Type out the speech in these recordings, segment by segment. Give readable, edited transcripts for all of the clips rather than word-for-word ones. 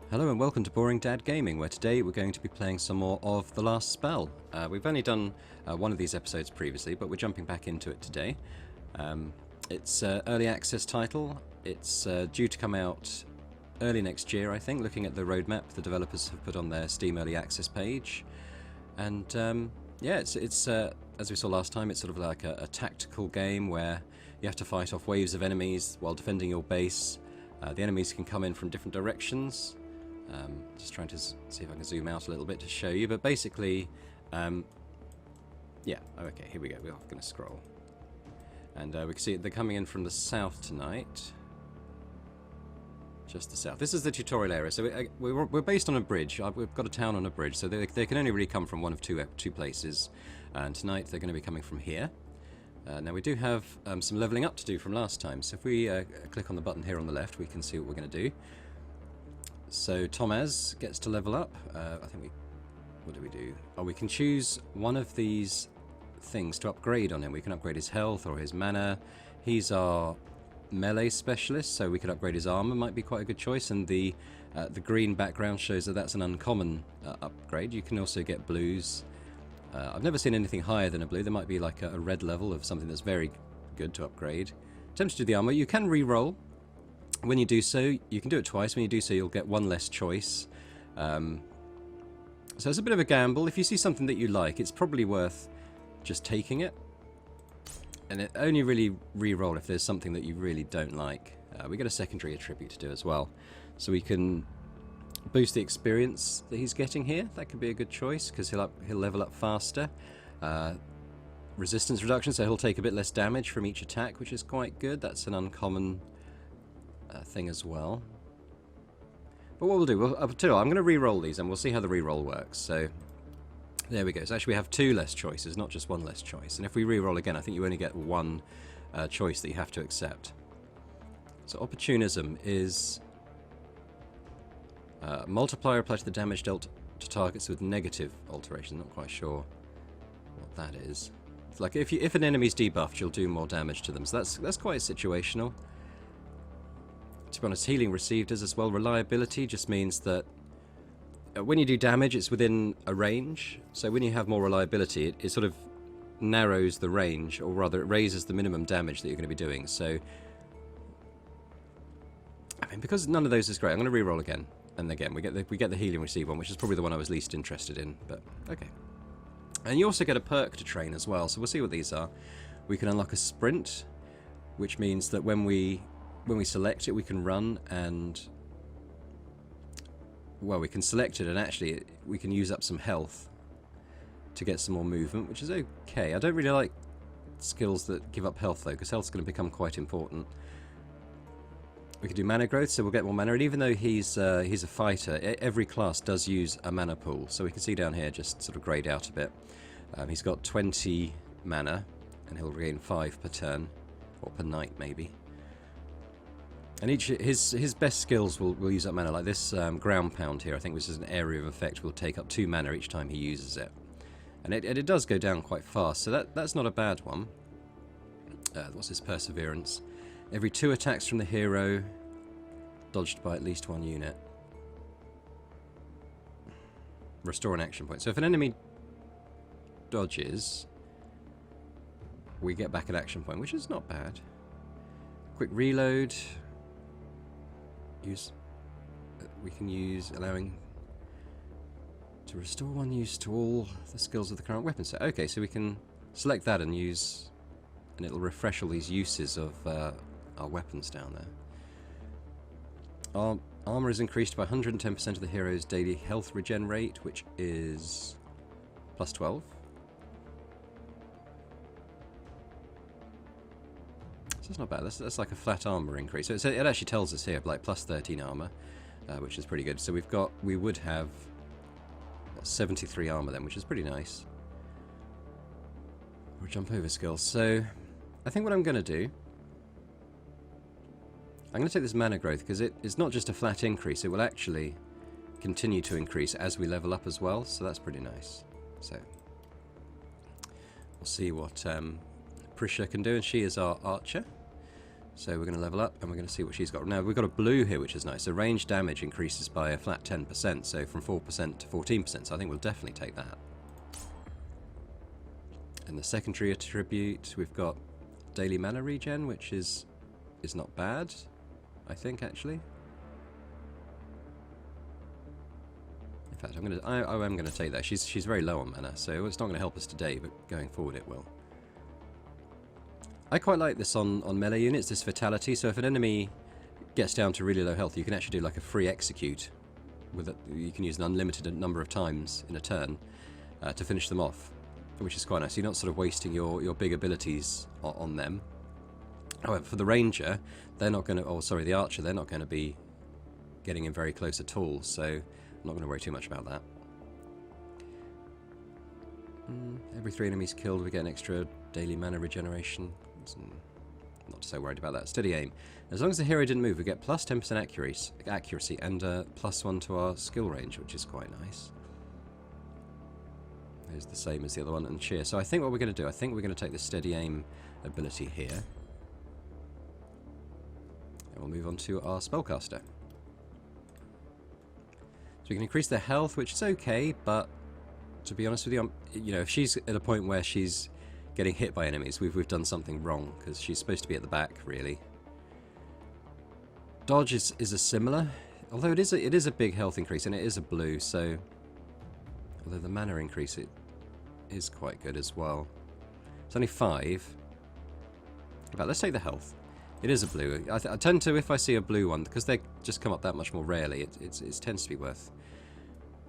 Hello and welcome to Boring Dad Gaming, where today we're going to be playing some more of The Last Spell. We've only done one of these episodes previously, but we're jumping back into it today. It's an early access title. It's due to come out early next year, I think, looking at the roadmap the developers have put on their Steam Early Access page. And yeah, it's as we saw last time, it's sort of like a tactical game where you have to fight off waves of enemies while defending your base. The enemies can come in from different directions. Just trying to see if I can zoom out a little bit to show you, but basically, yeah, okay, here we go. We're going to scroll, and we can see they're coming in from the south tonight, just the south. This is the tutorial area, so we're based on a bridge. We've got a town on a bridge, so they can only really come from one of two places, and tonight they're going to be coming from here. Now we do have some leveling up to do from last time, so if we click on the button here on the left, we can see what we're going to do. So Tomaz gets to level up. I think what do we do? Oh, we can choose one of these things to upgrade on him. We can upgrade his health or his mana. He's our melee specialist, so we could upgrade his armor. Might be quite a good choice. And the green background shows that that's an uncommon upgrade. You can also get blues. I've never seen anything higher than a blue. There might be like a red level of something that's very good to upgrade. Attempts to do the armor. You can re-roll. When you do so, you can do it twice. When you do so, you'll get one less choice. So it's a bit of a gamble. If you see something that you like, it's probably worth just taking it. And it only really re-roll if there's something that you really don't like. We get a secondary attribute to do as well. So we can boost the experience that he's getting here. That could be a good choice because he'll level up faster. Resistance reduction, so he'll take a bit less damage from each attack, which is quite good. That's an uncommon thing as well. But what we'll do, I'm going to re-roll these and we'll see how the re-roll works. So there we go. So actually we have two less choices, not just one less choice. And if we re-roll again, I think you only get one choice that you have to accept. So opportunism is multiplier applied to the damage dealt to targets with negative alteration. Not quite sure what that is. It's like if an enemy's debuffed, you'll do more damage to them. So that's quite situational. To be honest, healing received as well. Reliability just means that when you do damage, it's within a range. So when you have more reliability, it sort of narrows the range, or rather it raises the minimum damage that you're going to be doing. So, I mean, because none of those is great, I'm going to re-roll again. And again, we get the healing received one, which is probably the one I was least interested in, but okay. And you also get a perk to train as well, so we'll see what these are. We can unlock a sprint, which means that when we select it, we can run and, well, we can select it and actually we can use up some health to get some more movement, which is okay. I don't really like skills that give up health though, because health's going to become quite important. We can do mana growth, so we'll get more mana, and even though he's a fighter, every class does use a mana pool, so we can see down here just sort of grayed out a bit. He's got 20 mana, and he'll regain 5 per turn, or per night maybe. And his best skills will use up mana, like this ground pound here, I think, which is an area of effect, will take up 2 mana each time he uses it. And it does go down quite fast, so that's not a bad one. What's his perseverance? Every 2 attacks from the hero, dodged by at least 1 unit. Restore an action point. So if an enemy dodges, we get back an action point, which is not bad. Quick reload. We can use allowing to restore 1 use to all the skills of the current weapon set. Okay, so we can select that and use, and it'll refresh all these uses of our weapons down there. Our armor is increased by 110% of the hero's daily health regen rate, which is plus 12. That's not bad. That's like a flat armor increase. So it actually tells us here, like plus 13 armor, which is pretty good. So we would have 73 armor then, which is pretty nice. Or jump over skills. So I think what I'm going to do, I'm going to take this mana growth because it's not just a flat increase. It will actually continue to increase as we level up as well. So that's pretty nice. So we'll see what Prisha can do, and she is our archer. So we're going to level up and we're going to see what she's got. Now we've got a blue here, which is nice. So range damage increases by a flat 10%, so from 4% to 14%. So I think we'll definitely take that. And the secondary attribute, we've got daily mana regen, which is not bad, I think, actually. In fact, I am gonna take that. She's very low on mana, so it's not going to help us today, but going forward it will. I quite like this on melee units, this Vitality. So if an enemy gets down to really low health, you can actually do like a free execute. With it, you can use an unlimited number of times in a turn to finish them off, which is quite nice. You're not sort of wasting your big abilities on them. However, for the Ranger, they're not going to... Oh, sorry, the Archer, they're not going to be getting in very close at all, so I'm not going to worry too much about that. Every 3 enemies killed, we get an extra daily mana regeneration. Not so worried about that. Steady aim. As long as the hero didn't move, we get plus 10% accuracy and +1 to our skill range, which is quite nice. It's the same as the other one, and cheer. So I think what we're going to do, I think we're going to take the steady aim ability here. And we'll move on to our spellcaster. So we can increase their health, which is okay, but to be honest with you, you know, if she's at a point where she's getting hit by enemies, we've done something wrong, because she's supposed to be at the back, really. Dodge is a similar, although it is a big health increase, and it is a blue, so although the mana increase it is quite good as well. It's only 5. In fact, let's take the health. It is a blue. I tend to, if I see a blue one, because they just come up that much more rarely, it tends to be worth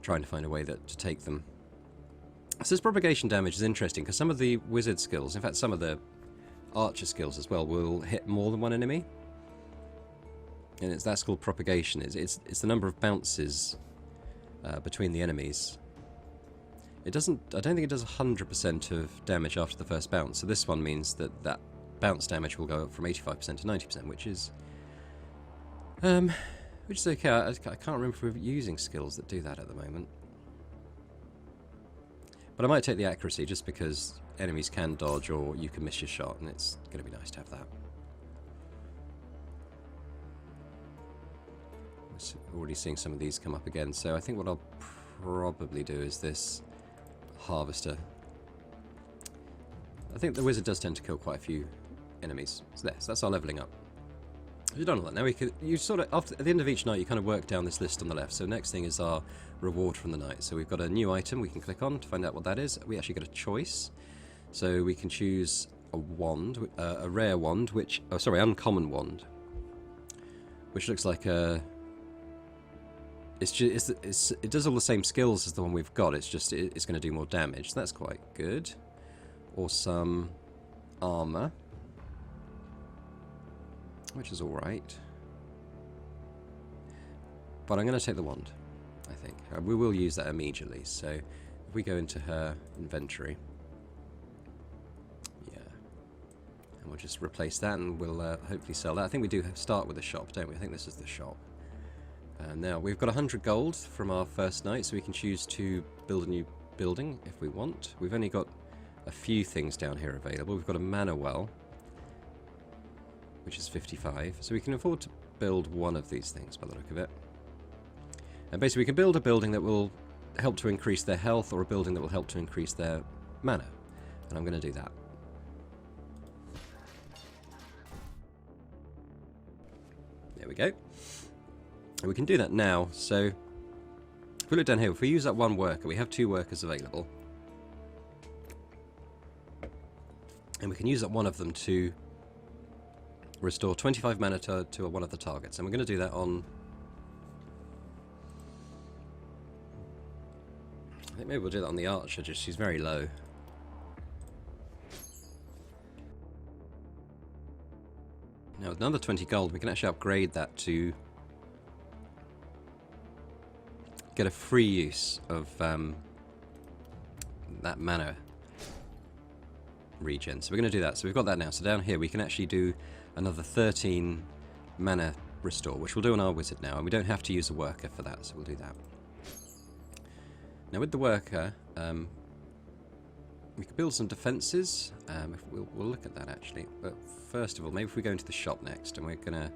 trying to find a way to take them. So this propagation damage is interesting, because some of the wizard skills, in fact some of the archer skills as well, will hit more than one enemy. And that's called propagation. It's the number of bounces between the enemies. I don't think it does 100% of damage after the first bounce, so this one means that bounce damage will go up from 85% to 90%, which is okay. I can't remember if we're using skills that do that at the moment. But I might take the accuracy, just because enemies can dodge or you can miss your shot, and it's going to be nice to have that. We're already seeing some of these come up again, so I think what I'll probably do is this harvester. I think the wizard does tend to kill quite a few enemies. So that's our levelling up. We've done all that. Now you sort of, at the end of each night, you kind of work down this list on the left. So next thing is our reward from the night. So we've got a new item we can click on to find out what that is. We actually get a choice. So we can choose a wand, a rare wand, uncommon wand, which looks like a... it does all the same skills as the one we've got. It's just it's going to do more damage. So that's quite good. Or some armor, which is alright. But I'm going to take the wand, I think. We will use that immediately. So if we go into her inventory, yeah, and we'll just replace that, and we'll hopefully sell that. I think we do start with the shop, don't we? I think this is the shop. And now we've got 100 gold from our first night, so we can choose to build a new building if we want. We've only got a few things down here available. We've got a mana well, which is 55, so we can afford to build one of these things by the look of it. And basically we can build a building that will help to increase their health, or a building that will help to increase their mana, and I'm going to do that. There we go. And we can do that now. So if we look down here, if we use that one worker, we have 2 workers available. And we can use that one of them to restore 25 mana to one of the targets. And we're going to do that on... I think maybe we'll do that on the archer, just she's very low. Now with another 20 gold, we can actually upgrade that to get a free use of that mana regen. So we're going to do that. So we've got that now. So down here we can actually do another 13 mana restore, which we'll do on our wizard now, and we don't have to use a worker for that, so we'll do that. Now with the worker, We could build some defences. We'll look at that actually. But first of all, maybe if we go into the shop next, and we're going to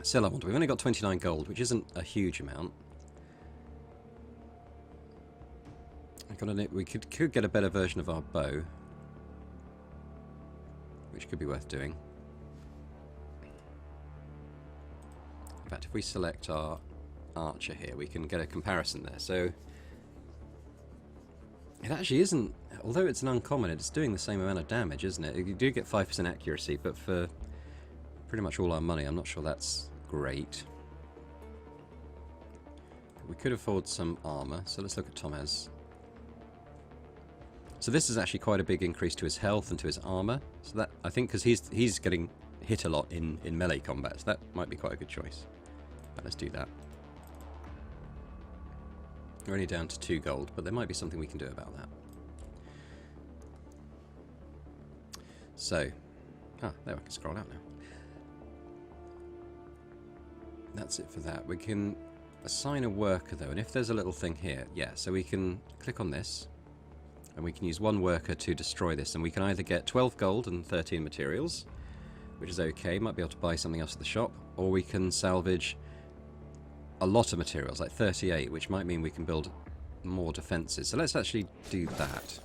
sell our water. We've only got 29 gold, which isn't a huge amount. We could get a better version of our bow, which could be worth doing. In fact, if we select our archer here, we can get a comparison there. So it actually isn't, although it's an uncommon, it's doing the same amount of damage, isn't it? You do get 5% accuracy, but for pretty much all our money, I'm not sure that's great. We could afford some armour, so let's look at Thomas. So this is actually quite a big increase to his health and to his armour. So that, I think, because he's getting hit a lot in melee combat, so that might be quite a good choice. But let's do that. We're only down to 2 gold, but there might be something we can do about that. So, there I can scroll out now. That's it for that. We can assign a worker though, and if there's a little thing here, yeah, so we can click on this, and we can use 1 worker to destroy this, and we can either get 12 gold and 13 materials, which is okay, might be able to buy something else at the shop, or we can salvage a lot of materials, like 38, which might mean we can build more defences. So let's actually do that.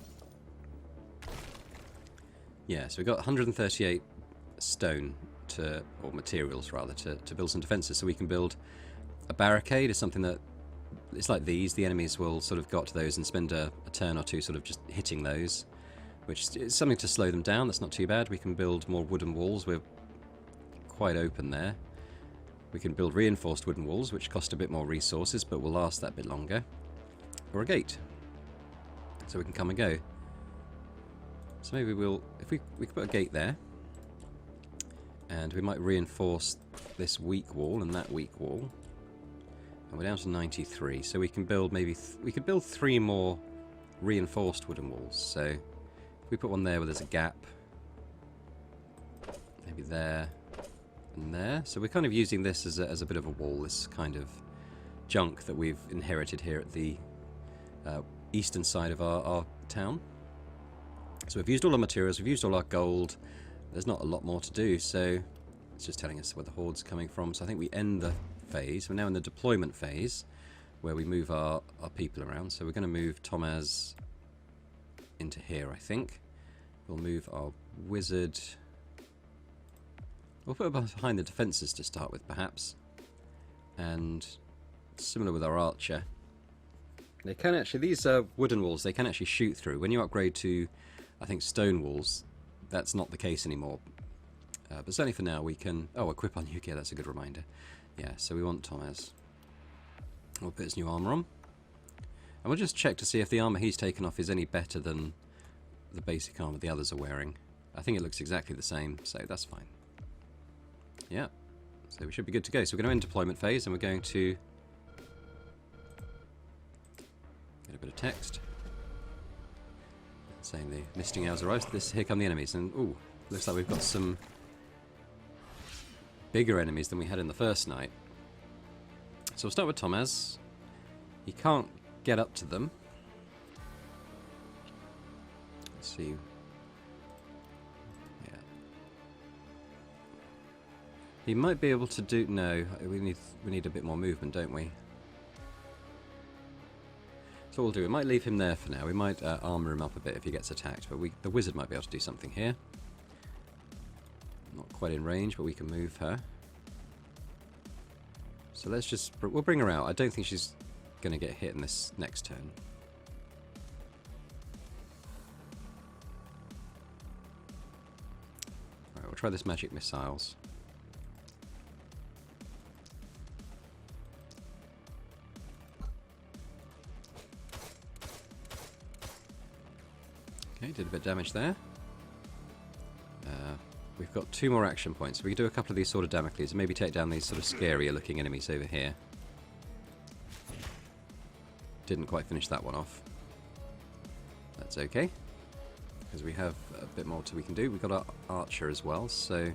Yeah, so we've got 138 stone or materials rather, to build some defences. So we can build a barricade, is something that, it's like these, the enemies will sort of got to those and spend a turn or two sort of just hitting those, which is something to slow them down. That's not too bad. We can build more wooden walls. We're quite open there. We can build reinforced wooden walls, which cost a bit more resources, but will last that bit longer. Or a gate, so we can come and go. So maybe if we could put a gate there, and we might reinforce this weak wall and that weak wall. And we're down to 93, so we can build we could build 3 more reinforced wooden walls. So if we put one there where there's a gap, maybe there and there. So we're kind of using this as a bit of a wall, this kind of junk that we've inherited here at the eastern side of our town. So we've used all our materials, we've used all our gold. There's not a lot more to do, so it's just telling us where the horde's coming from. So I think we end the phase. We're now in the deployment phase, where we move our people around. So we're going to move Thomas into here, I think. We'll move our wizard. We'll put it behind the defences to start with, perhaps. And similar with our archer. They can actually, these wooden walls, they can actually shoot through. When you upgrade to, I think, stone walls, that's not the case anymore. But certainly for now, we can... Oh, equip our new gear, that's a good reminder. Yeah, so we want Thomas. We'll put his new armour on. And we'll just check to see if the armour he's taken off is any better than the basic armour the others are wearing. I think it looks exactly the same, so that's fine. Yeah, so we should be good to go. So we're going to end deployment phase, and we're going to get a bit of text saying the misting hours arrived. Here come the enemies, and ooh, looks like we've got some bigger enemies than we had in the first night. So we'll start with Thomas. He can't get up to them. Let's see. Yeah. He might be able to do... No, we need a bit more movement, don't we? So what we'll do, we might leave him there for now. We might armour him up a bit if he gets attacked, but the wizard might be able to do something here. Not quite in range, but we can move her. So let's just... We'll bring her out. I don't think she's going to get hit in this next turn. Alright, we'll try this magic missiles. Okay, did a bit of damage there. We've got 2 more action points. We can do a couple of these sort of Damocles and maybe take down these sort of scarier looking enemies over here. Didn't quite finish that one off. That's okay, because we have a bit more we can do. We've got our archer as well, so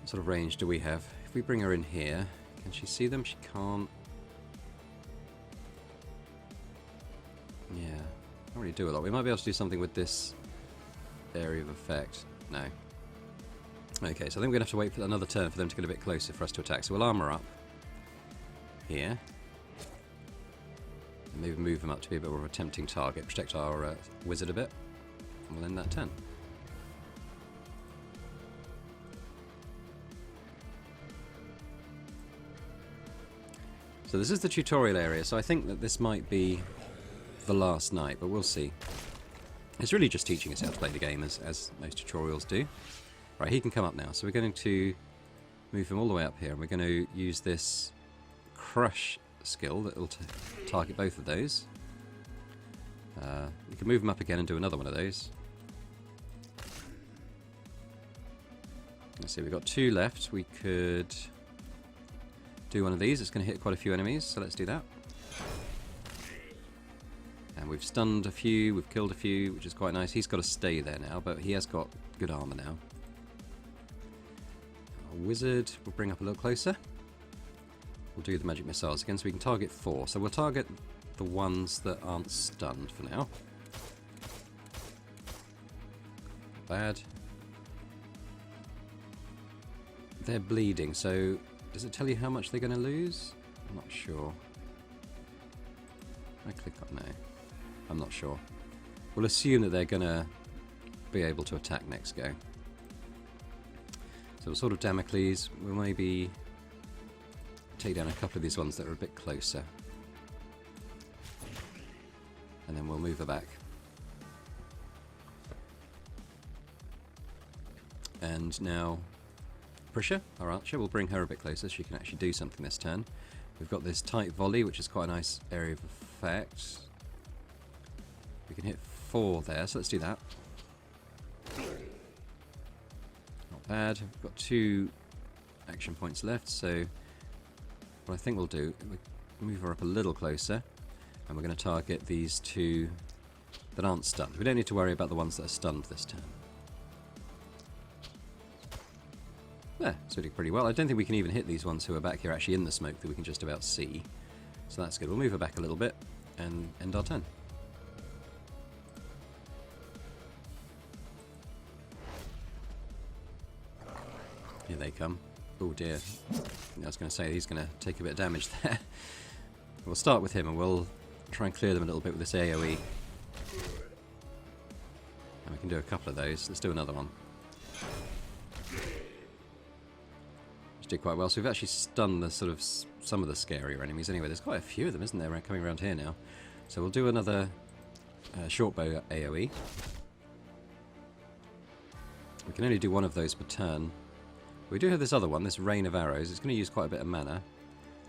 what sort of range do we have? If we bring her in here, can she see them? She can't. Yeah. Can't really do a lot. We might be able to do something with this area of effect. No. Okay, so I think we're going to have to wait for another turn for them to get a bit closer for us to attack. So we'll armour up here. And maybe move them up to be a bit more of a tempting target. Protect our wizard a bit. And we'll end that turn. So this is the tutorial area, so I think that this might be the last night, but we'll see. It's really just teaching us how to play the game, as most tutorials do. Right, he can come up now, so we're going to move him all the way up here, and we're going to use this crush skill that will target both of those. We can move him up again and do another one of those. Let's see, we've got 2 left. We could do one of these. It's going to hit quite a few enemies, so let's do that. And we've stunned a few, we've killed a few, which is quite nice. He's got to stay there now, but he has got good armour now. Our wizard will bring up a little closer. We'll do the magic missiles again, so we can target 4. So we'll target the ones that aren't stunned for now. Not bad. They're bleeding, so does it tell you how much they're going to lose? I'm not sure. I click on no. I'm not sure. We'll assume that they're going to be able to attack next go. So we'll sort of Damocles. We'll maybe take down a couple of these ones that are a bit closer. And then we'll move her back. And now Prisha, our archer, will bring her a bit closer so she can actually do something this turn. We've got this tight volley, which is quite a nice area of effect. We can hit 4 there, so let's do that. Not bad. We've got 2 action points left, so what I think we'll do, we'll move her up a little closer, and we're going to target these 2 that aren't stunned. We don't need to worry about the ones that are stunned this turn. Yeah, so we did pretty well. I don't think we can even hit these ones who are back here actually in the smoke that we can just about see. So that's good. We'll move her back a little bit and end our turn. Here they come. Oh dear. I was going to say he's going to take a bit of damage there. We'll start with him and we'll try and clear them a little bit with this AoE. And we can do a couple of those. Let's do another one. Did quite well, so we've actually stunned the sort of some of the scarier enemies. Anyway, there's quite a few of them, isn't there, coming around here now. So we'll do another short bow AoE. We can only do one of those per turn. We do have this other one, this rain of arrows. It's going to use quite a bit of mana.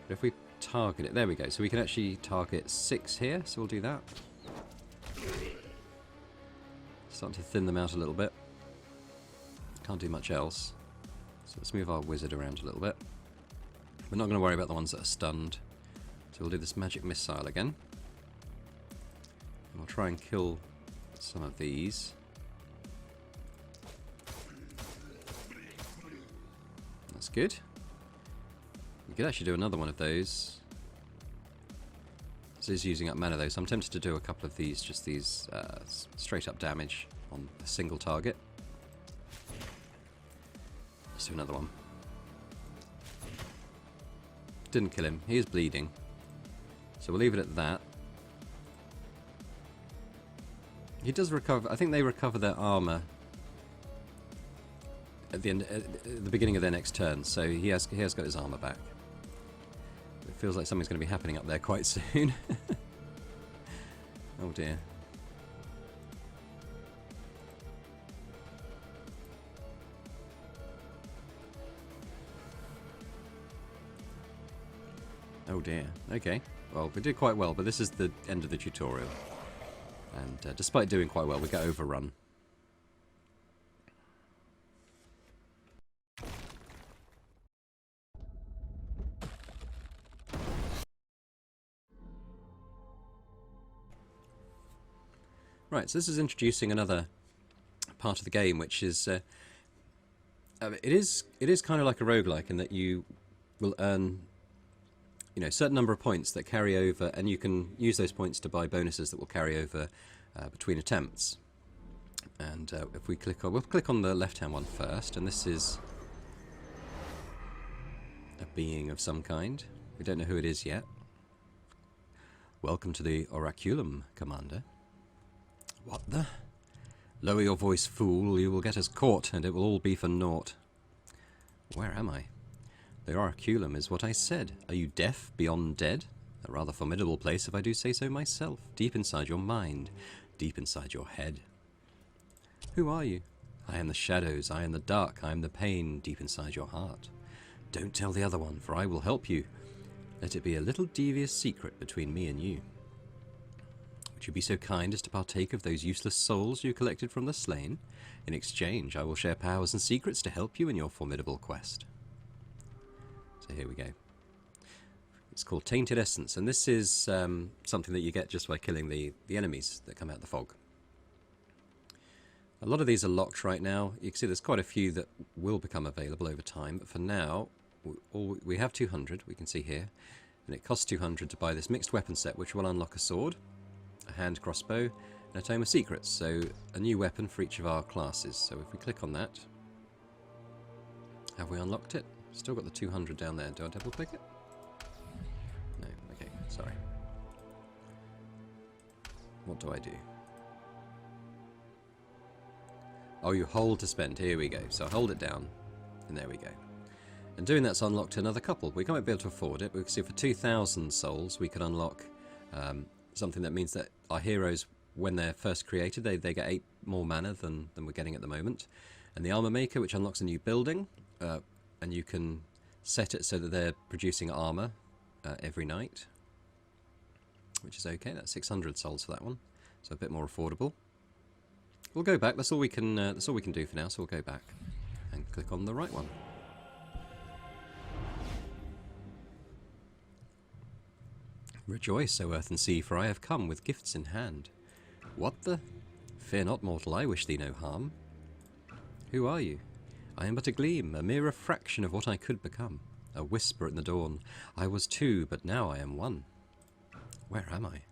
But if we target it, there we go. So we can actually target 6 here, so we'll do that. Starting to thin them out a little bit. Can't do much else. So let's move our wizard around a little bit. We're not going to worry about the ones that are stunned. So we'll do this magic missile again. And we'll try and kill some of these. That's good. We could actually do another one of those. This is using up mana though, so I'm tempted to do a couple of these, just these straight up damage on a single target. Let's do another one. Didn't kill him. He is bleeding. So we'll leave it at that. He does recover. I think they recover their armor at the end, at the beginning of their next turn. So he has got his armor back. It feels like something's going to be happening up there quite soon. Oh dear. Oh dear. Okay. Well, we did quite well, but this is the end of the tutorial. And despite doing quite well, we get overrun. Right, so this is introducing another part of the game, which is it is kind of like a roguelike in that you will earn, you know, a certain number of points that carry over, and you can use those points to buy bonuses that will carry over between attempts. And if we click on, we'll click on the left-hand one first, and this is a being of some kind. We don't know who it is yet. Welcome to the Oraculum, Commander. What the? Lower your voice, fool. You will get us caught, and it will all be for naught. Where am I? The Oraculum is what I said. Are you deaf, beyond dead? A rather formidable place, if I do say so myself. Deep inside your mind. Deep inside your head. Who are you? I am the shadows. I am the dark. I am the pain deep inside your heart. Don't tell the other one, for I will help you. Let it be a little devious secret between me and you. Would you be so kind as to partake of those useless souls you collected from the slain? In exchange, I will share powers and secrets to help you in your formidable quest. So here we go. It's called Tainted Essence, and this is something that you get just by killing the enemies that come out of the fog. A lot of these are locked right now. You can see there's quite a few that will become available over time, but for now, we have 200, we can see here, and it costs 200 to buy this mixed weapon set, which will unlock a sword, a hand crossbow, and a tome of secrets, so a new weapon for each of our classes. So if we click on that, have we unlocked it? Still got the 200 down there. Do I double click it? No, okay, sorry. What do I do? Oh, you hold to spend. Here we go. So I hold it down, and there we go. And doing that's unlocked another couple. We might be able to afford it, but we can see for 2,000 souls we can unlock something that means that our heroes, when they're first created, they get 8 more mana than we're getting at the moment. And the Armor Maker, which unlocks a new building, and you can set it so that they're producing armor every night, which is okay. That's 600 souls for that one, so a bit more affordable. We'll go back. That's all we can do for now. So we'll go back and click on the right one. Rejoice, O earth and sea, for I have come with gifts in hand. What the? Fear not, mortal, I wish thee no harm. Who are you? I am but a gleam, a mere refraction of what I could become. A whisper in the dawn. I was two, but now I am one. Where am I?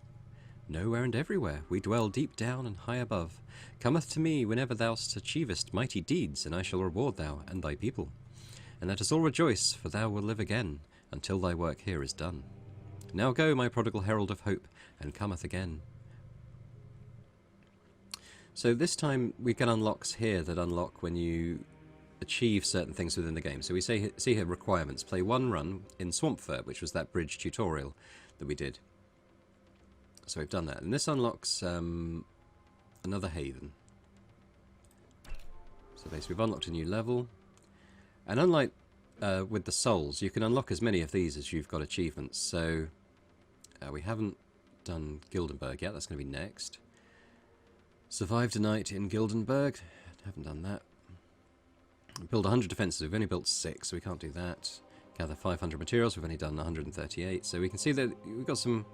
Nowhere and everywhere. We dwell deep down and high above. Cometh to me whenever thou achievest mighty deeds, and I shall reward thou and thy people. And let us all rejoice, for thou wilt live again, until thy work here is done. Now go, my prodigal herald of hope, and cometh again. So this time we get unlocks here that unlock when you achieve certain things within the game. So we see here requirements. Play 1 run in Swampfurt, which was that bridge tutorial that we did. So we've done that. And this unlocks another haven. So basically we've unlocked a new level. And unlike with the souls, you can unlock as many of these as you've got achievements. So we haven't done Gildenberg yet. That's going to be next. Survived a night in Gildenberg. Haven't done that. Build 100 defences. We've only built 6, so we can't do that. Gather 500 materials. We've only done 138. So we can see that we've got some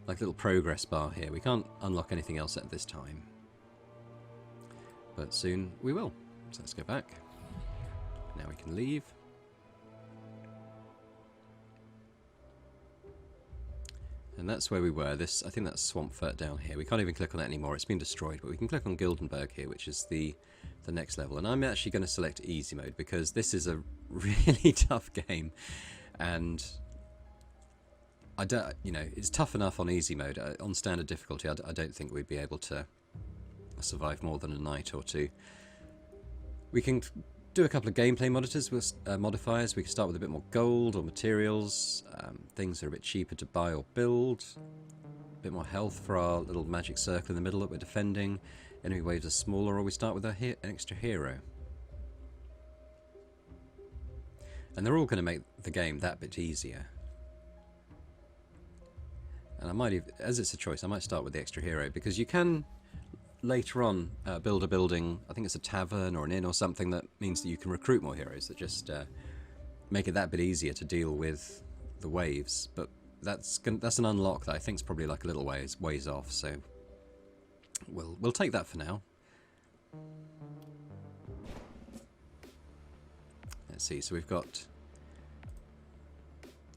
like little progress bar here. We can't unlock anything else at this time, but soon we will. So let's go back. Now we can leave. And that's where we were. I think that's Swampfurt down here. We can't even click on that anymore. It's been destroyed, but we can click on Gildenberg here, which is the next level. And I'm actually going to select easy mode because this is a really tough game, and I don't, it's tough enough on easy mode. On standard difficulty, I don't think we'd be able to survive more than a night or two. We can do a couple of gameplay modifiers. We can start with a bit more gold or materials, things that are a bit cheaper to buy or build, a bit more health for our little magic circle in the middle that we're defending. Enemy waves are smaller, or we start with an extra hero. And they're all going to make the game that bit easier. And I might, as it's a choice, I might start with the extra hero, because you can later on build a building, I think it's a tavern or an inn or something, that means that you can recruit more heroes that just make it that bit easier to deal with the waves. But that's an unlock that I think is probably like a little ways off, so we'll take that for now. Let's see, so we've got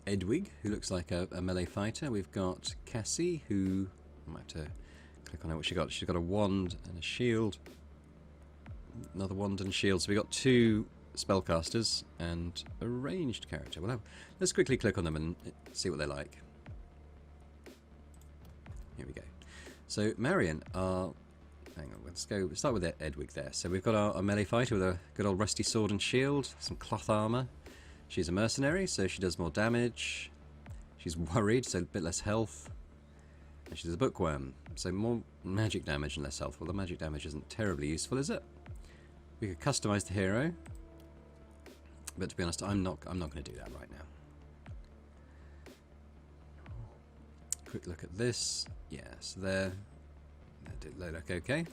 Edwig, who looks like a melee fighter. We've got Cassie, who I might have to Click on her, what she got. She's got a wand and a shield. Another wand and shield. So we got 2 spellcasters and a ranged character. Well, let's quickly click on them and see what they're like. Here we go. So Marion, hang on, let's go. Start with Edwig there. So we've got our melee fighter with a good old rusty sword and shield, some cloth armor. She's a mercenary, so she does more damage. She's worried, so a bit less health. And she's a bookworm, so more magic damage and less health. Well, the magic damage isn't terribly useful, is it? We could customize the hero, but to be honest, I'm not going to do that right now. Quick look at this. Yeah, so there. That did look okay.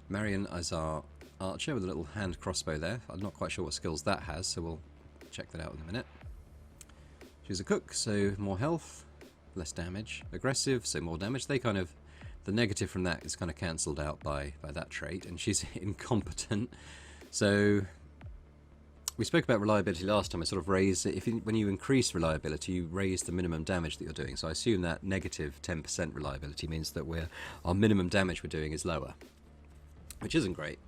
Marion is our archer with a little hand crossbow there. I'm not quite sure what skills that has, so we'll check that out in a minute. She's a cook, so more health, less damage. Aggressive, so more damage. They kind of, the negative from that is kind of cancelled out by that trait. And she's incompetent. So we spoke about reliability last time. I sort of raised it. When you increase reliability, you raise the minimum damage that you're doing. So I assume that negative 10% reliability means that our minimum damage we're doing is lower, which isn't great.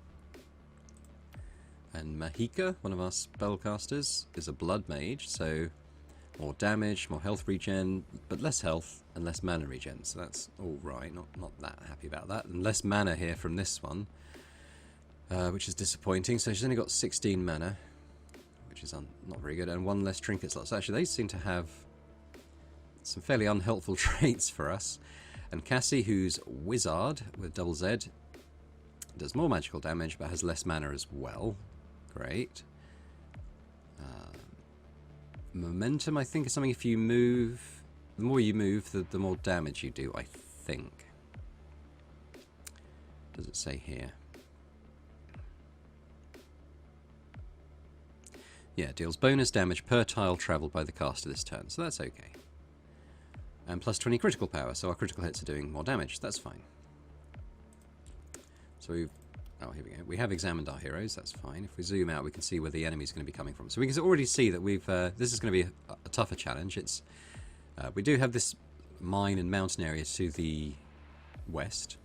And Mahika, one of our spellcasters, is a blood mage, so more damage, more health regen, but less health and less mana regen. So that's all right. Not that happy about that. And less mana here from this one, which is disappointing. So she's only got 16 mana, which is not very good, and 1 less trinket slot. So actually they seem to have some fairly unhelpful traits for us. And Cassie, who's wizard with double Z, does more magical damage but has less mana as well. Great. Momentum, I think, is something if you move, the more you move, the more damage you do, I think. Does it say here? Yeah, deals bonus damage per tile travelled by the caster this turn, so that's okay. And plus 20 critical power, so our critical hits are doing more damage, that's fine. So we've... Oh, here we go. We have examined our heroes, that's fine. If we zoom out, we can see where the enemy's going to be coming from. So we can already see that we've... this is going to be a tougher challenge. It's we do have this mine and mountain area to the west,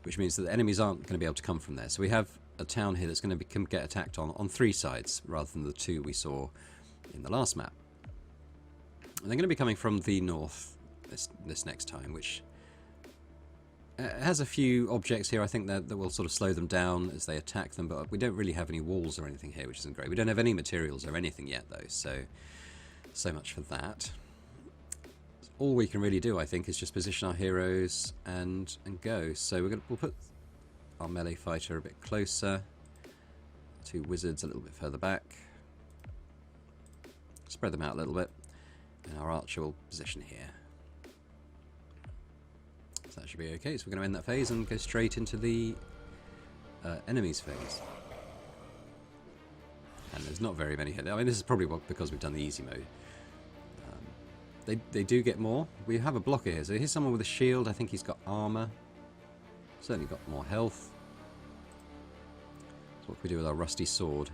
which means that the enemies aren't going to be able to come from there. So we have a town here that's going to get attacked on 3 sides, rather than the 2 we saw in the last map. And they're going to be coming from the north this next time, which... it has a few objects here, I think, that will sort of slow them down as they attack them, but we don't really have any walls or anything here, which isn't great. We don't have any materials or anything yet, though, so much for that. All we can really do, I think, is just position our heroes and go. So we'll put our melee fighter a bit closer, 2 wizards a little bit further back, spread them out a little bit, and our archer will position here. That should be okay. So we're going to end that phase and go straight into the enemies phase. And there's not very many here. I mean, this is probably because we've done the easy mode. They do get more. We have a blocker here. So here's someone with a shield. I think he's got armor. Certainly got more health. So what can we do with our rusty sword?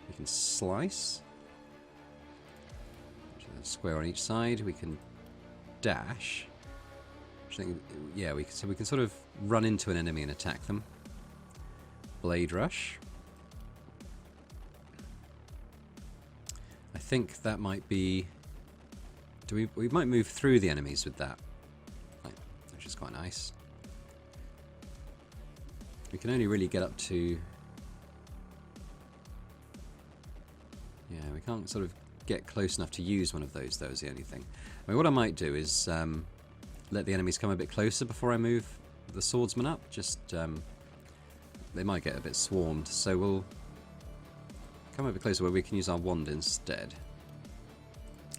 We can slice. A square on each side. We can dash. Yeah, so we can sort of run into an enemy and attack them. Blade rush. I think that might be... we might move through the enemies with that, which is quite nice. We can only really get up to... Yeah, we can't sort of get close enough to use one of those, though, is the only thing. I mean, what I might do is... let the enemies come a bit closer before I move the swordsman up. Just, they might get a bit swarmed, so we'll come a bit closer where we can use our wand instead.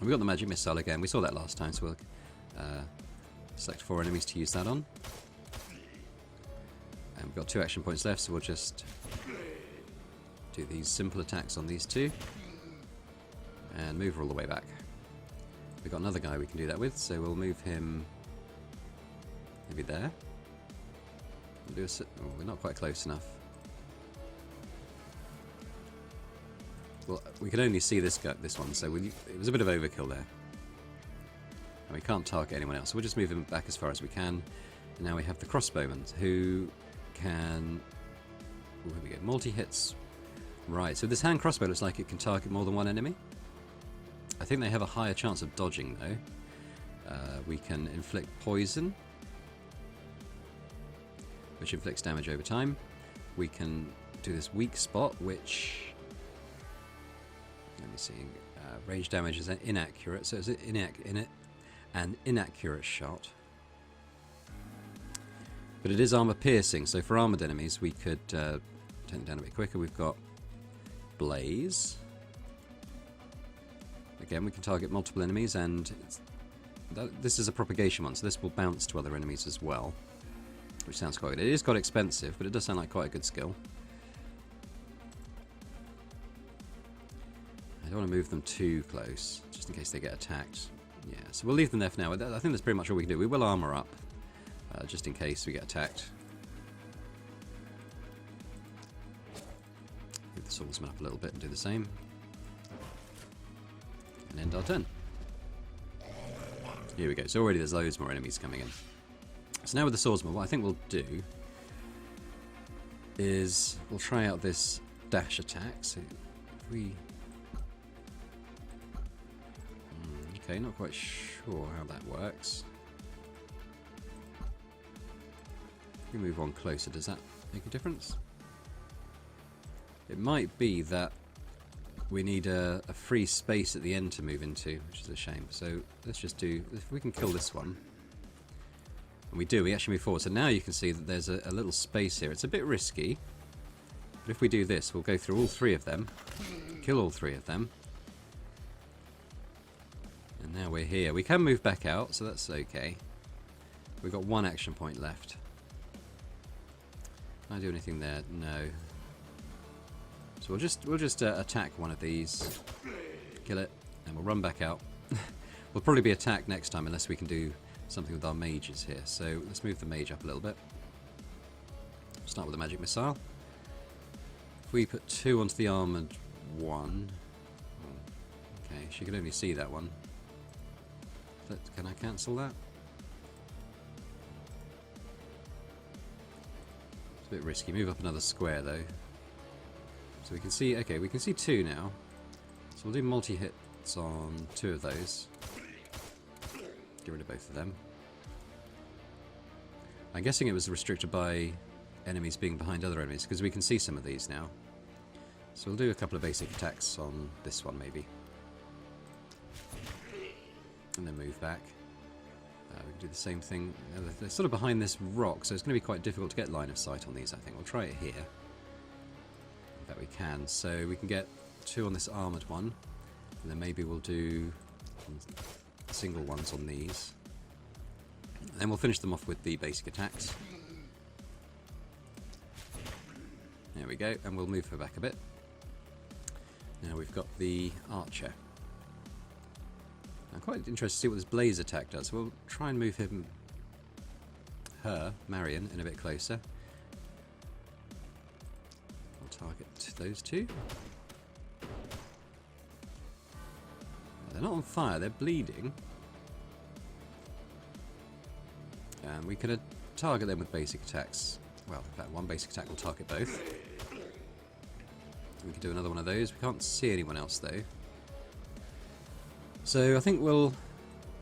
We've got the magic missile again. We saw that last time, so we'll select 4 enemies to use that on. And we've got 2 action points left, so we'll just do these simple attacks on these 2 and move her all the way back. We've got another guy we can do that with, so we'll move him maybe there. We'll do we're not quite close enough. Well, we can only see this one, so it was a bit of overkill there. And we can't target anyone else, so we'll just move him back as far as we can. And now we have the crossbowmen who can... Oh, here we go. Multi-hits. Right, so this hand crossbow looks like it can target more than one enemy. I think they have a higher chance of dodging though. We can inflict poison, which inflicts damage over time. We can do this weak spot, which... Let me see. Range damage is inaccurate, so it's an inaccurate shot. But it is armor piercing, so for armored enemies we could turn it down a bit quicker. We've got Blaze. Again, we can target multiple enemies, and this is a propagation one, so this will bounce to other enemies as well, which sounds quite good. It is quite expensive, but it does sound like quite a good skill. I don't want to move them too close, just in case they get attacked. Yeah, so we'll leave them there for now. I think that's pretty much all we can do. We will armor up, just in case we get attacked. Move the swordsman up a little bit and do the same. And end our turn. Here we go. So already there's loads more enemies coming in. So now with the swordsman, what I think we'll do is we'll try out this dash attack. So if we... Okay, not quite sure how that works. If we move on closer, does that make a difference? It might be that we need a free space at the end to move into, which is a shame. So let's just do, if we can kill this one. And we actually move forward. So now you can see that there's a little space here. It's a bit risky, but if we do this, we'll go through all three of them, kill all three of them. And now we're here. We can move back out, so that's okay. We've got one action point left. Can I do anything there? No. So we'll just attack one of these, kill it, and we'll run back out. We'll probably be attacked next time unless we can do something with our mages here. So let's move the mage up a little bit. Start with a magic missile. If we put 2 onto the armored one, okay, she can only see that one. Can I cancel that? It's a bit risky. Move up another square though. So we can see, okay, we can see 2 now. So we'll do multi-hits on 2 of those. Get rid of both of them. I'm guessing it was restricted by enemies being behind other enemies, because we can see some of these now. So we'll do a couple of basic attacks on this one maybe. And then move back. We can do the same thing. They're sort of behind this rock, so it's going to be quite difficult to get line of sight on these, I think. We'll try it here. That we can. So we can get 2 on this armoured one, and then maybe we'll do single ones on these. And then we'll finish them off with the basic attacks. There we go, and we'll move her back a bit. Now we've got the archer. I'm quite interested to see what this blaze attack does. We'll try and move Marion, in a bit closer. We'll target those 2. They're not on fire, they're bleeding. And we could target them with basic attacks. Well, in fact, one basic attack will target both. We could do another one of those. We can't see anyone else though. So I think we'll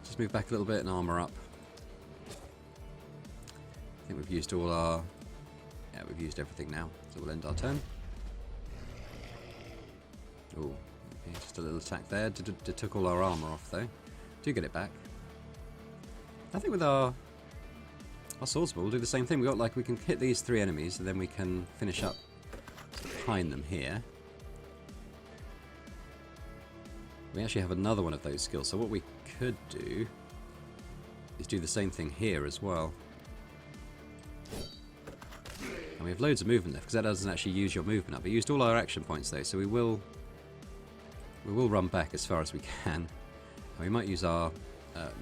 just move back a little bit and armour up. I think we've used all our... Yeah, we've used everything now. So we'll end our turn. Oh, okay, just a little attack there. Took all our armour off though. Do get it back. I think with our swordsman we'll do the same thing. We can hit these 3 enemies and then we can finish up behind them here. We actually have another one of those skills, so what we could do is do the same thing here as well. And we have loads of movement left, because that doesn't actually use your movement up. It used all our action points though, so we will run back as far as we can. And we might use our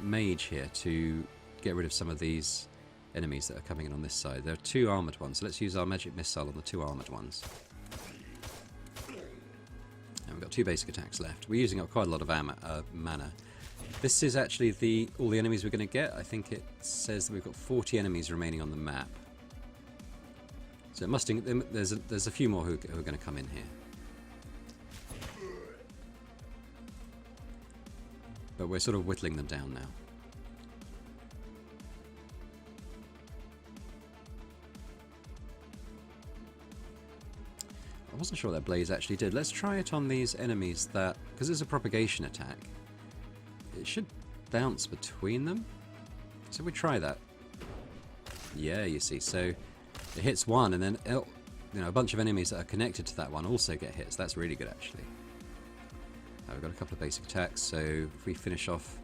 mage here to get rid of some of these enemies that are coming in on this side. There are 2 armoured ones, so let's use our magic missile on the 2 armoured ones. And we've got 2 basic attacks left. We're using up quite a lot of mana. This is actually all the enemies we're going to get. I think it says that we've got 40 enemies remaining on the map. So it must. There's a few more who are going to come in here. But we're sort of whittling them down now. I wasn't sure what that blaze actually did. Let's try it on these enemies that... Because it's a propagation attack. It should bounce between them. So we try that. Yeah, you see. So it hits one and then a bunch of enemies that are connected to that one also get hit. So that's really good actually. We've got a couple of basic attacks. So if we finish off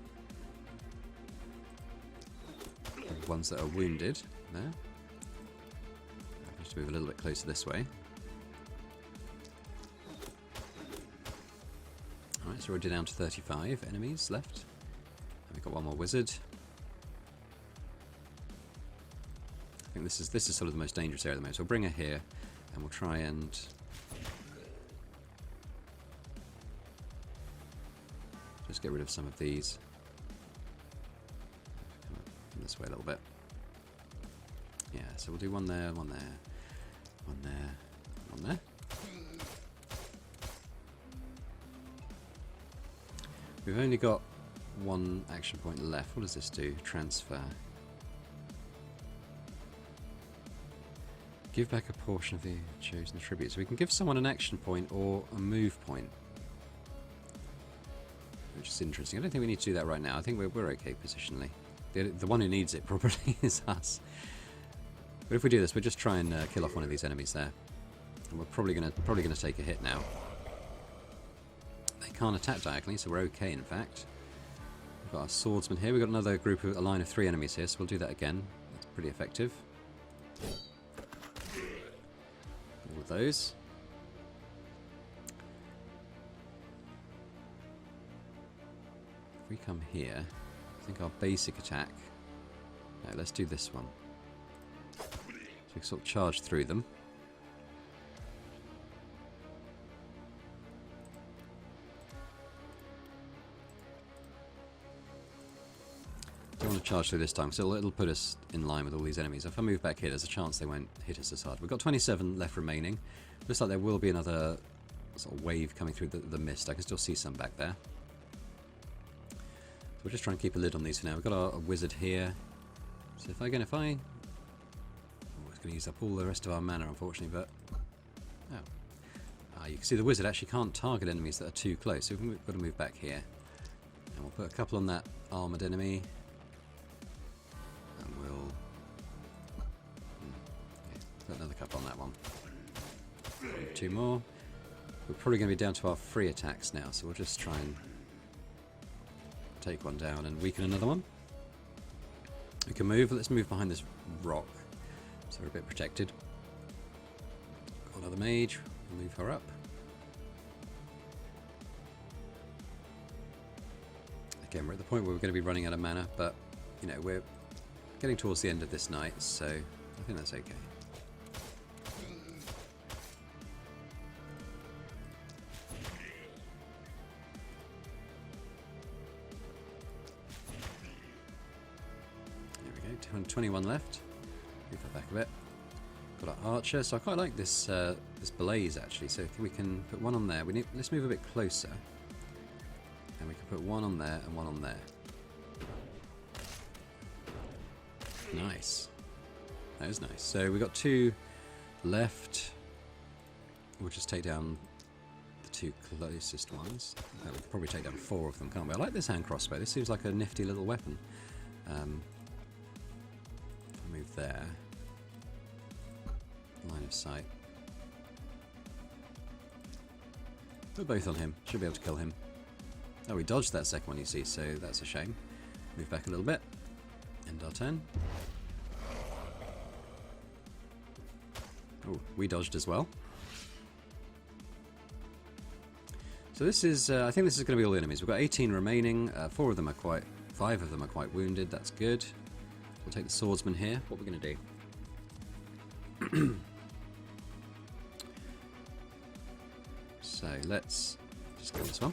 the ones that are wounded there. I'll just move a little bit closer this way. Alright, so we're down to 35 enemies left. And we've got one more wizard. I think this is sort of the most dangerous area at the moment. So we'll bring her here and we'll try and just get rid of some of these. Come this way a little bit. Yeah, so we'll do one there, one there, one there, one there. We've only got one action point left. What does this do? Transfer. Give back a portion of the chosen tribute. So we can give someone an action point or a move point. Which is interesting. I don't think we need to do that right now. I think we're okay positionally. The one who needs it probably is us. But if we do this, we'll just try and kill off one of these enemies there. And we're probably gonna take a hit now. They can't attack diagonally, so we're okay in fact. We've got our swordsman here. We've got another a line of 3 enemies here, so we'll do that again. That's pretty effective. All of those. If we come here, I think our basic attack... No, let's do this one. So we can sort of charge through them. Don't want to charge through this time, so it'll put us in line with all these enemies. If I move back here, there's a chance they won't hit us as hard. We've got 27 left remaining. Looks like there will be another sort of wave coming through the mist. I can still see some back there. So we'll just try and keep a lid on these for now. We've got our wizard here. So if I... Oh, it's going to use up all the rest of our mana, unfortunately, but... Oh. You can see the wizard actually can't target enemies that are too close, so we've got to move back here. And we'll put a couple on that armoured enemy. And we'll... put another couple on that one. 2 more. We're probably going to be down to our free attacks now, so we'll just try and take one down and weaken another one. We can move. Let's move behind this rock, so we're a bit protected. Got another mage. We'll move her up. Again, we're at the point where we're going to be running out of mana, but you know, we're getting towards the end of this night, so I think that's okay. There we go, 21 left. Move that back a bit. Got our archer, so I quite like this this blaze actually. So we can put one on there. Let's move a bit closer, and we can put one on there and one on there. Nice. That is nice. So we've got 2 left. We'll just take down the 2 closest ones. We can probably take down 4 of them, can't we? I like this hand crossbow. This seems like a nifty little weapon. Move there. Line of sight. Put both on him. Should be able to kill him. Oh, we dodged that second one, you see, so that's a shame. Move back a little bit. End our turn. Oh, we dodged as well. So this is, I think this is going to be all the enemies. We've got 18 remaining. 5 of them are quite wounded. That's good. We'll take the swordsman here. What we're going to do? So let's just kill this one.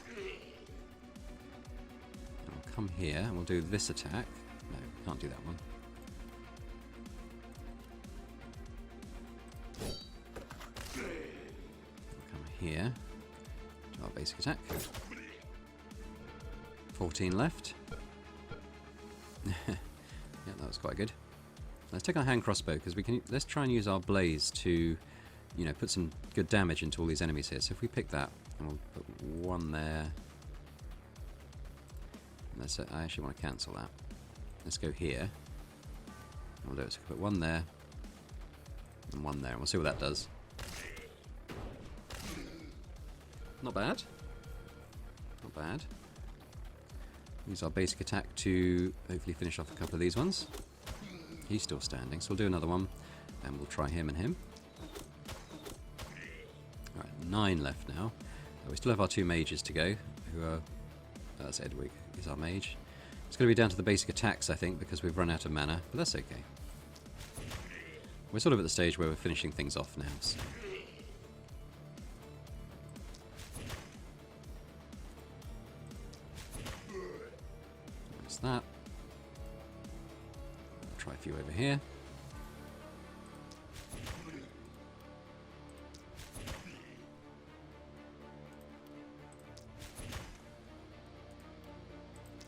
I'll come here and we'll do this attack. No, can't do that one. We'll come here. Do our basic attack. 14 left. Yeah, that was quite good. Let's take our hand crossbow because we can. Let's try and use our blaze to, you know, put some good damage into all these enemies here. So if we pick that and we'll put one there. Let's. I actually want to cancel that. Let's go here. We'll do it. So put one there and one there, and we'll see what that does. Not bad. Not bad. Use our basic attack to hopefully finish off a couple of these ones. He's still standing, so we'll do another one, and we'll try him and him. Alright, 9 left now. We still have our 2 mages to go, who are... that's Edwig, he's our mage. It's going to be down to the basic attacks, I think, because we've run out of mana, but that's okay. We're sort of at the stage where we're finishing things off now, so... That's that. Try a few over here.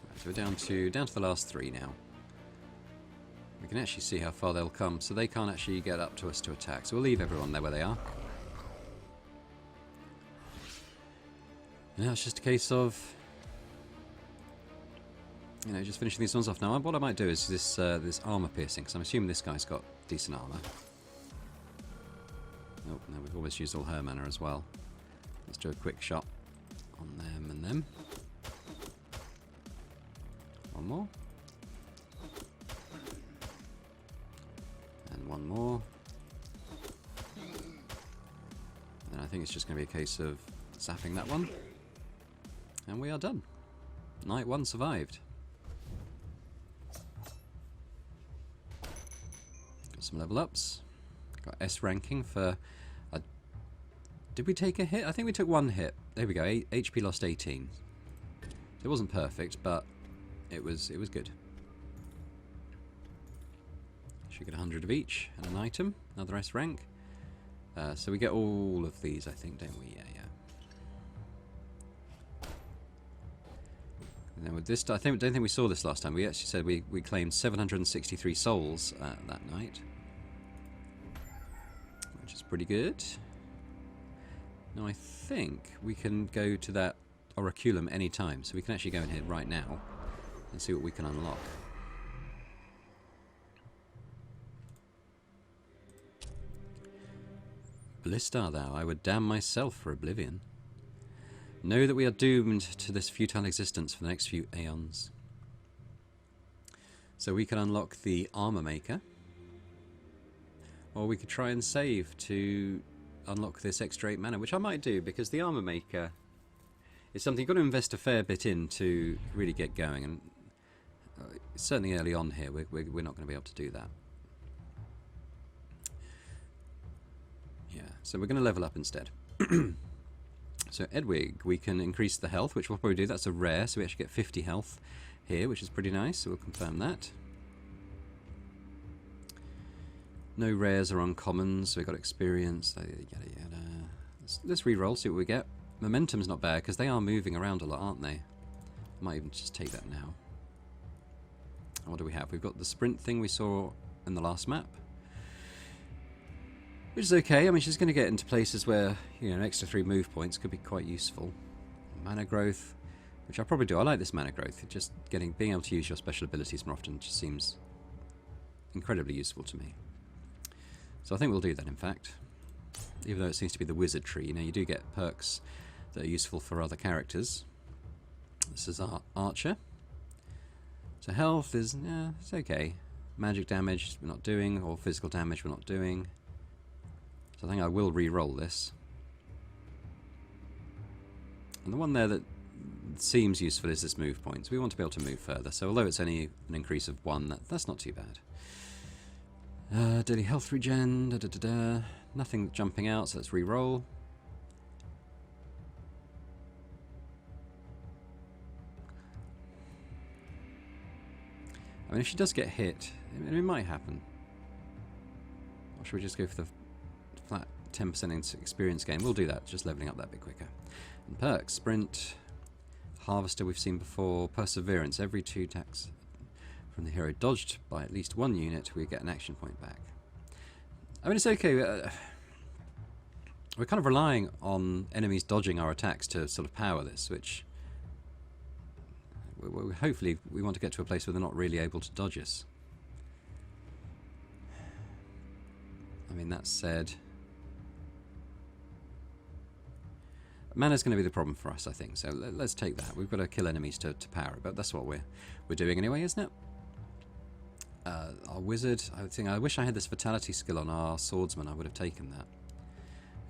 Right, so we're down to the last 3 now. We can actually see how far they'll come, so they can't actually get up to us to attack. So we'll leave everyone there where they are. And now it's just a case of, you know, just finishing these ones off. Now, what I might do is this armor piercing, because I'm assuming this guy's got decent armor. Oh, no, we've almost used all her mana as well. Let's do a quick shot on them and them. One more. And one more. And I think it's just going to be a case of zapping that one. And we are done. Night 1 survived. Got some level ups. Got S ranking for... did we take a hit? I think we took 1 hit. There we go. HP lost 18. It wasn't perfect, but it was good. Should get 100 of each and an item. Another S rank. So we get all of these, I think, don't we? Yeah. And then with this, don't think we saw this last time. We actually said we claimed 763 souls that night, which is pretty good. Now I think we can go to that Oraculum any time, so we can actually go in here right now and see what we can unlock. Blissed art thou, I would damn myself for oblivion. Know that we are doomed to this futile existence for the next few aeons. So we can unlock the armor maker, or we could try and save to unlock this extra 8 mana, which I might do, because the armor maker is something you've got to invest a fair bit in to really get going, and certainly early on here we're not going to be able to do that. Yeah, so we're going to level up instead. So Edwig, we can increase the health, which we'll probably do. That's a rare, so we actually get 50 health here, which is pretty nice, so we'll confirm that. No rares or uncommons, so we've got experience, yada yada. Let's re-roll, see what we get. Momentum's not bad, because they are moving around a lot, aren't they? I might even just take that now. And what do we have? We've got the sprint thing we saw in the last map, which is okay. I mean, she's going to get into places where, you know, an extra 3 move points could be quite useful. Mana growth, which I probably do. I like this mana growth. Just being able to use your special abilities more often just seems incredibly useful to me. So I think we'll do that, in fact. Even though it seems to be the wizard tree, you know, you do get perks that are useful for other characters. This is our archer. So health is, yeah, it's okay. Magic damage we're not doing, or physical damage we're not doing. So I think I will re-roll this. And the one there that seems useful is this move point. So we want to be able to move further. So although it's only an increase of 1, that's not too bad. Daily health regen, nothing jumping out, so let's re-roll. I mean, if she does get hit, it might happen. Or should we just go for the flat 10% experience gain? We'll do that, just leveling up that bit quicker. And perks, sprint, harvester we've seen before, perseverance. Every 2 attacks from the hero dodged by at least 1 unit, we get an action point back. I mean, it's okay. We're kind of relying on enemies dodging our attacks to sort of power this, which hopefully we want to get to a place where they're not really able to dodge us. I mean, that said, mana's going to be the problem for us, I think. So let's take that. We've got to kill enemies to power it, but that's what we're doing anyway, isn't it? Our wizard, I wish I had this vitality skill on our swordsman. I would have taken that.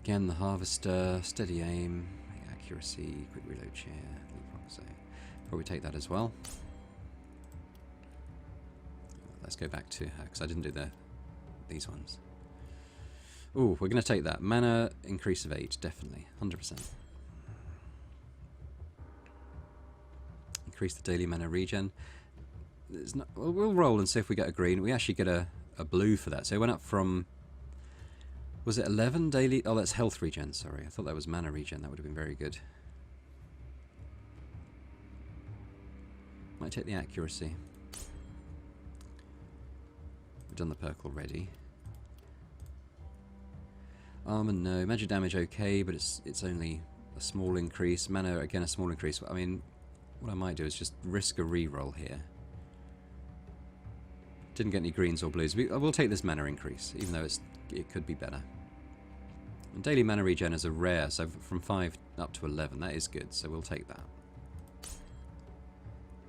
Again, the harvester, steady aim, accuracy, quick reload chair, so probably take that as well. Let's go back to her because I didn't do these ones. Ooh, we're going to take that. Mana increase of 8, definitely, 100%. Increase the daily mana regen. We'll roll and see if we get a green. We actually get a blue for that. So it went up from, was it 11 daily? Oh, that's health regen, sorry. I thought that was mana regen. That would have been very good. Might take the accuracy. We've done the perk already. Armor, no. Magic damage, okay, but it's only a small increase. Mana, again, a small increase. I mean, what I might do is just risk a reroll here. Didn't get any greens or blues. We'll take this mana increase, even though it could be better. And daily mana regen is a rare, so from 5 up to 11, that is good, so we'll take that.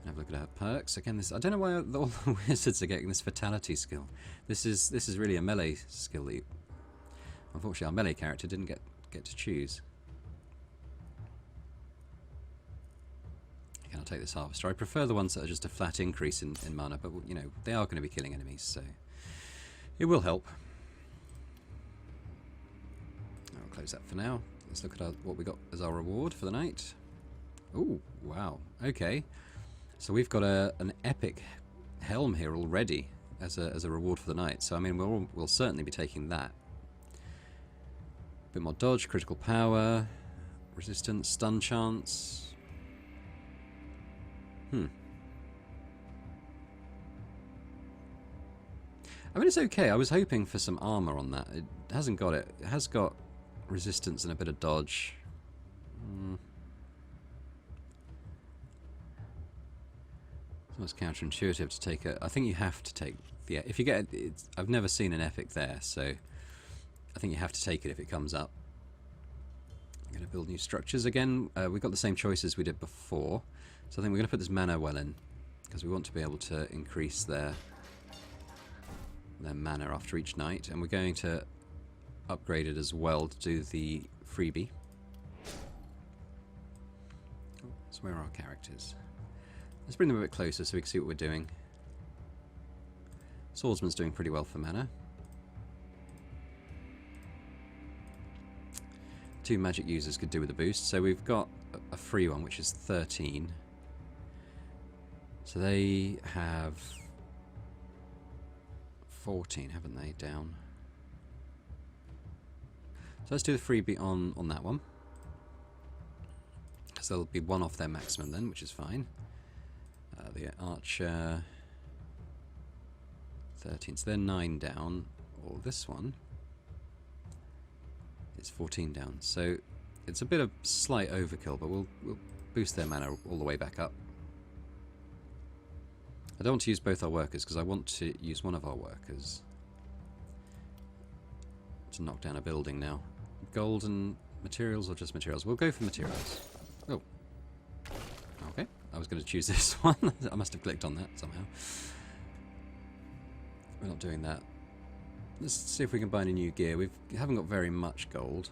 Have a look at her perks. Again, I don't know why all the wizards are getting this fatality skill. This is really a melee skill that unfortunately our melee character didn't get to choose. Again, I'll take this harvester. I prefer the ones that are just a flat increase in mana, but you know, they are going to be killing enemies, so it will help. I'll close that for now. Let's look at what we got as our reward for the night. Ooh, wow. Okay. So we've got an epic helm here already as a reward for the night. So I mean, we'll certainly be taking that. A bit more dodge, critical power, resistance, stun chance. I mean, it's okay. I was hoping for some armor on that. It hasn't got it. It has got resistance and a bit of dodge. It's almost counterintuitive to take I think you have to take the... If you get it, I've never seen an epic there, so I think you have to take it if it comes up. I'm going to build new structures again. We've got the same choices we did before, so I think we're going to put this mana well in because we want to be able to increase their mana after each night, and we're going to upgrade it as well to do the freebie. So where are our characters? Let's bring them a bit closer so we can see what we're doing. Swordsman's doing pretty well for mana. 2 magic users could do with a boost, so we've got a free one which is 13. So they have 14, haven't they, down? So let's do the freebie on that one. So they'll be 1 off their maximum then, which is fine. The archer 13, so they're 9 down, or this one is 14 down. So it's a bit of slight overkill, but we'll boost their mana all the way back up. I don't want to use both our workers because I want to use one of our workers to knock down a building now. Golden materials or just materials? We'll go for materials. Oh. Okay. I was going to choose this one. I must have clicked on that somehow. We're not doing that. Let's see if we can buy any new gear. We haven't got very much gold.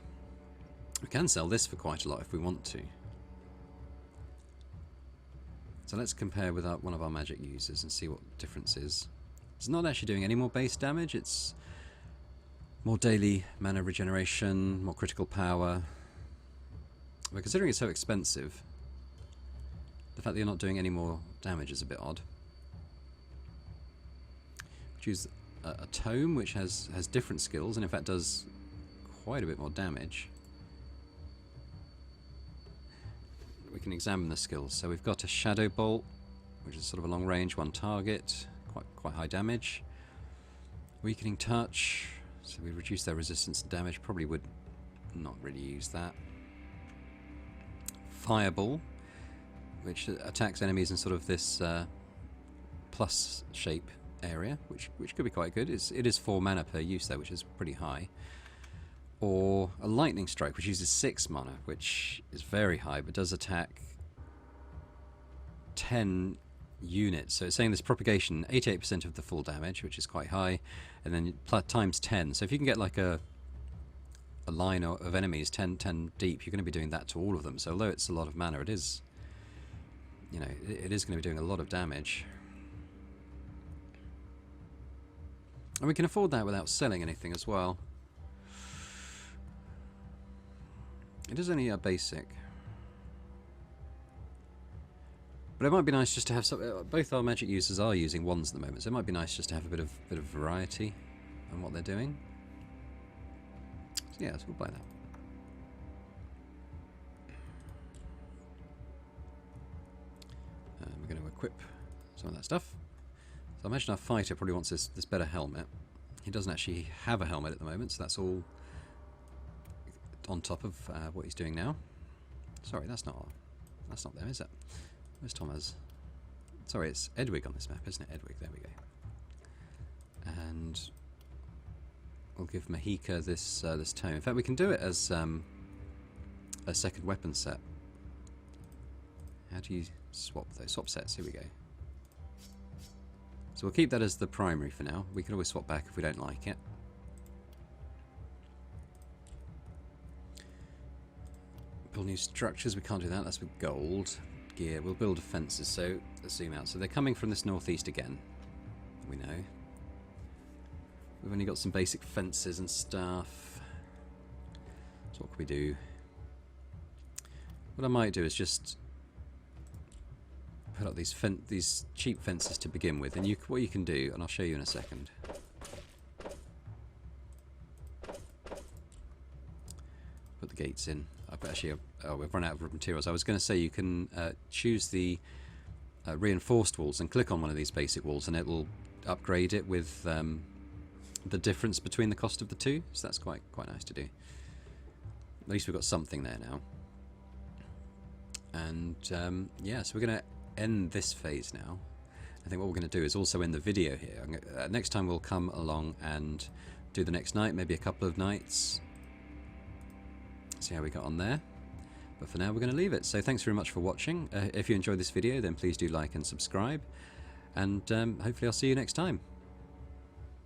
We can sell this for quite a lot if we want to. So let's compare with one of our magic users and see what the difference is. It's not actually doing any more base damage. It's more daily mana regeneration, more critical power. But considering it's so expensive, the fact that you're not doing any more damage is a bit odd. choose a tome which has different skills and in fact does quite a bit more damage. We can examine the skills. So we've got a shadow bolt, which is sort of a long range, one target, quite high damage. Weakening touch, so we reduce their resistance to damage. Probably would not really use that. Fireball, which attacks enemies in sort of this plus shape area, which could be quite good. It is 4 mana per use though, which is pretty high. Or a lightning strike, which uses 6 mana, which is very high, but does attack 10 units. So it's saying this propagation, 88% of the full damage, which is quite high, and then times 10. So if you can get like a line of enemies 10 deep, you're going to be doing that to all of them. So although it's a lot of mana, it is, you know, it is going to be doing a lot of damage. And we can afford that without selling anything as well. It is only a basic. But it might be nice just to have some. Both our magic users are using wands at the moment, so it might be nice just to have a bit of variety on what they're doing. So yeah, so we'll buy that. And we're going to equip some of that stuff. So I imagine our fighter probably wants this better helmet. He doesn't actually have a helmet at the moment, so that's all on top of what he's doing now. Sorry, that's not them, is it? Where's Thomas? Sorry, it's Edwig on this map, isn't it? Edwig, there we go. And we'll give Mahika this this tome. In fact, we can do it as a second weapon set. How do you swap those? Swap sets, here we go. So we'll keep that as the primary for now. We can always swap back if we don't like it. Build new structures, we can't do that, that's with gold. Gear, we'll build defences, so let's zoom out. So they're coming from this northeast again, we know. We've only got some basic fences and stuff. So what can we do? What I might do is just put up these cheap fences to begin with, and what you can do, and I'll show you in a second. Put the gates in. We've run out of materials. I was going to say you can choose the reinforced walls and click on one of these basic walls, and it will upgrade it with the difference between the cost of the two. So that's quite nice to do. At least we've got something there now. And yeah, so we're going to end this phase now. I think what we're going to do is also end the video here. Next time we'll come along and do the next night, maybe a couple of nights. See how we got on there. But for now we're going to leave it. So thanks very much for watching. If you enjoyed this video, then please do like and subscribe. And hopefully I'll see you next time.